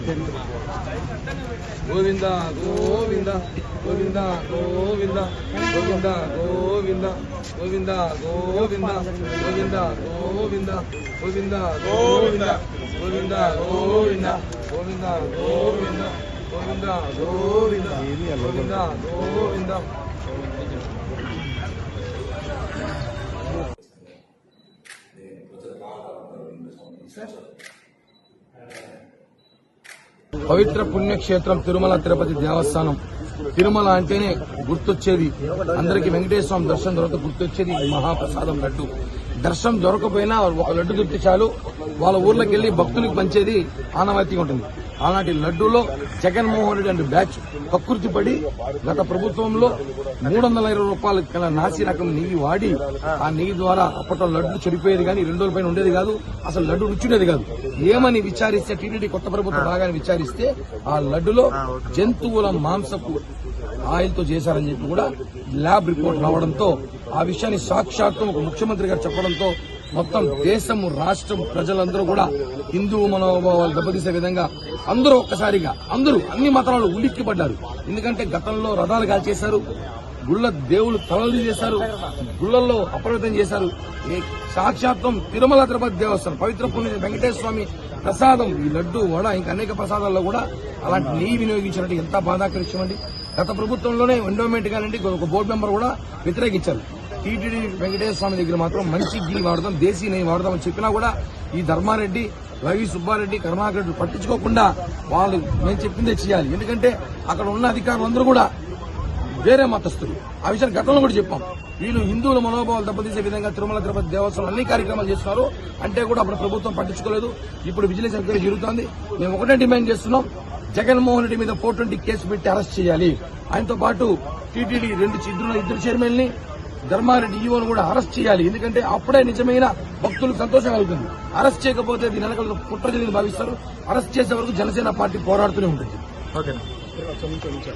గోవింద గోవింద గోవింద గోవింద గోవింద గోవింద గోవింద గోవింద గోవింద గోవింద గోవింద గోవింద గోవింద గోవింద గోవింద గోవింద గోవింద గోవింద గోవింద గోవింద. పవిత్ర పుణ్యక్షేత్రం తిరుమల తిరుపతి దేవస్థానం. తిరుమల అంటేనే గుర్తొచ్చేది అందరికీ వెంకటేశ్వర స్వామి దర్శనం తర్వాత గుర్తొచ్చేది మహాప్రసాదం లడ్డు. దర్శనం దొరకపోయినా ఒక లడ్డు దొరికితే చాలు వాళ్ళ ఊర్లోకి వెళ్లి భక్తులకు పంచేది ఆనవాయితీగా ఉంటుంది. అలాంటి లడ్డూలో జగన్మోహన్ రెడ్డి అంటే బ్యాచ్ ప్రకృతి పడి గత ప్రభుత్వంలో 320 రూపాయల కల నాసి రకం నెయ్యి వాడి ఆ నెయ్యి ద్వారా అప్పట్లో లడ్డు చెడిపోయేది కానీ 2 రోజుల పైన ఉండేది కాదు, అసలు లడ్డు రుచుండేది కాదు. ఏమని విచారిస్తే టీటీడీ కొత్త ప్రభుత్వం బాగానే విచారిస్తే ఆ లడ్డులో జంతువుల మాంసపు ఆయిల్తో చేశారని చెప్పి కూడా ల్యాబ్ రిపోర్ట్ రావడంతో ఆ విషయాన్ని సాక్షాత్తు ఒక ముఖ్యమంత్రి గారు చెప్పడంతో మొత్తం దేశము రాష్ట్రం ప్రజలందరూ కూడా హిందూ మనోభావాలు దెబ్బతీసే విధంగా అందరూ ఒక్కసారిగా అన్ని మతాలు ఉలిక్కిపడ్డారు. ఎందుకంటే గతంలో రథాలు కాల్చేశారు, గుళ్ల దేవుళ్ళు తలలు చేశారు, గుళ్లలో అప్రమత్తం చేశారు. సాక్షాత్తం తిరుమల తిరుపతి దేవస్థానం పవిత్ర పుణ్య వెంకటేశ్వర స్వామి ప్రసాదం ఈ లడ్డు వడ ఇంకా అనేక ప్రసాదాల్లో కూడా అలాంటి నెయ్యి వినియోగించినట్టు ఎంత బాధాకర విషయం అండి. గత ప్రభుత్వంలోనే ఎండోమెంట్ కానివ్వండి ఒక బోర్డు మెంబర్ కూడా వ్యతిరేకించారు. టీటీడీ వెంకటేశ్వర స్వామి దగ్గర మాత్రం మంచి ఘీ వాడదాం, దేశీ నెయ్యి వాడదామని చెప్పినా కూడా ఈ ధర్మారెడ్డి, రవి సుబ్బారెడ్డి, కరుణాకర్ రెడ్డి పట్టించుకోకుండా వాళ్ళు మేము చెప్పిందే చేయాలి. ఎందుకంటే అక్కడ ఉన్న అధికారులందరూ కూడా వేరే మతస్థులు. ఆ విషయాన్ని గతంలో కూడా చెప్పాం. వీళ్ళు హిందువుల మనోభావాలు దెబ్బతీసే విధంగా తిరుమల తిరుపతి దేవస్థానం అన్ని కార్యక్రమాలు చేస్తున్నారు. అంటే కూడా అప్పుడు ప్రభుత్వం పట్టించుకోలేదు. ఇప్పుడు విజిలెన్స్ ఎంక్వైరీ జరుగుతోంది. మేము ఒకటే డిమాండ్ చేస్తున్నాం, జగన్మోహన్ రెడ్డి మీద 420 కేసు పెట్టి అరెస్ట్ చేయాలి. ఆయనతో పాటు టీటీడీ ఇద్దరు చైర్మన్ ని ధర్మారెడ్డి ఈవోను కూడా అరెస్ట్ చేయాలి. ఎందుకంటే అప్పుడే నిజమైన భక్తులకు సంతోషం కలుగుతుంది. అరెస్ట్ చేయకపోతే దీని వెనకాల కుట్ర జరిగింది భావిస్తారు. అరెస్ట్ చేసే వరకు జనసేన పార్టీ పోరాడుతూనే ఉంటుంది.